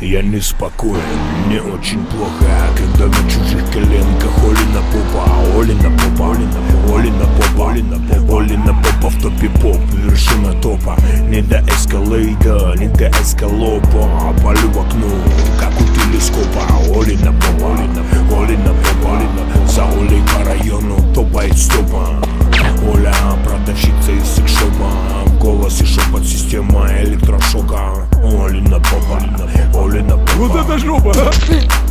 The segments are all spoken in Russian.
Я неспокоен, мне очень плохо, когда на чужих коленках Олина попа, Олина попа, Олина попа, Олина попа в топе поп, вершина топа. Не до эскалейда, не до эскалопа, палю в окно, как у телескопа. Олина попа, Олина попа, за Олей по району топает стопа. Оля, продавщица из секшопа, голос и шепот, система электрошока. Олина попа, Олина попа. Вот это жопа, а?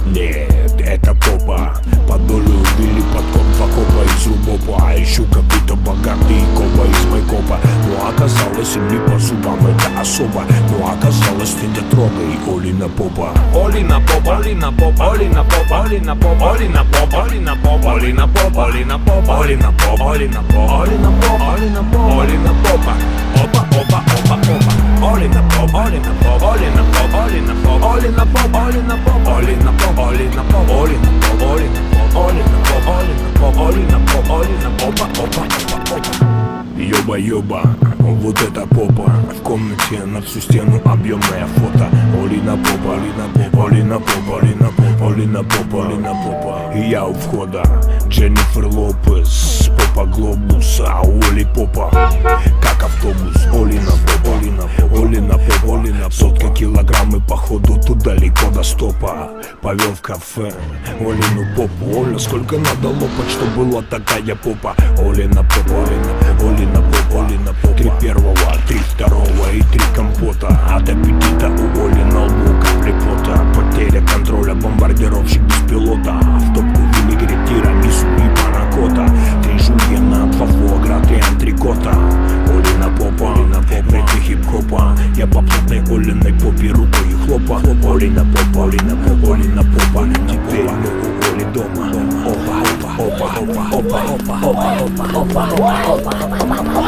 Нет, это попа. Под долю убили подкоп, два копа из рубопа. А еще какой-то богатый копа из майкопа. Но оказалось им не по зубам, это особо. Но оказалось не дотрогай, Олина попа. Олина попа, Олина попа, Олина попа, Олина попа, Олина попа, Олина попа, Олина попа, Олина попа, Олина попа, Олина попа, Олина попа, Олина попа, Олина попа. Опа, опа, опа, опа. Олина попа, Олина попа, Олина попа, Олина попа, Олина попа, Олина попа, Олина попа, Олина попа, Олина попа, Олина попа, Олина попа, Олина попа, Олина попа, опа, опа, опа. Ёба-ёба, вот это попа. В комнате на всю стену объемное фото. Олина попа, Олина попа, Олина попа, Олина попа, Олина попа, Олина попа. И я у входа, Дженнифер Лопес, попа глобус, а у Оли попа как автобус. Олина попа, Олина попа, Олина попа, Олина. Сотка килограмм и походу тут далеко до стопа. Повел в кафе Олину попу. Оля, сколько надо лопать, чтобы была такая попа. Олина попа, Олина, Олина попа, Олина попа. 3 первого, 3 второго и 3 компота. От аппетита у Оли на лбу капли пота. Потеря контроля, бомбардировщик без пилота. В топку винегрет, тирамису и панакота. 3 жульена, 2 фуагра, 3 антрикота. Олина попа, Олина попа, рэпи хип-хопа. Я по плотной Олиной попе рукой хлопа. Олина попа, Олина попа, Олина попа. Теперь мы у Оли дома. Опа, опа, опа, опа, опа, опа, опа, опа, опа.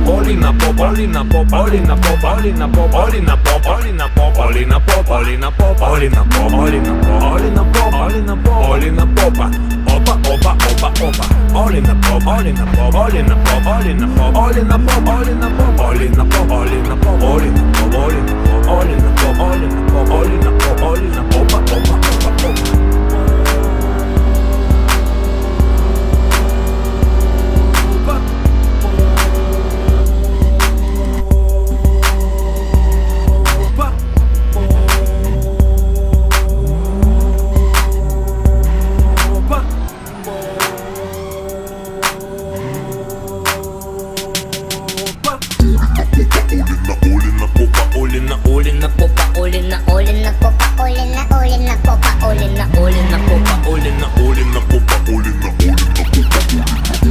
Олина попа, Олина попа, Олина попа, Олина попа, Олина попа, Олина попа, Олина попа, Олина попа, Олина попа, Олина попа, Олина попа, Олина попа, Олина попа. Опа, опа, опа, опа. Олина попа, Олина попа, Олина попа, Олина попа, Олина попа,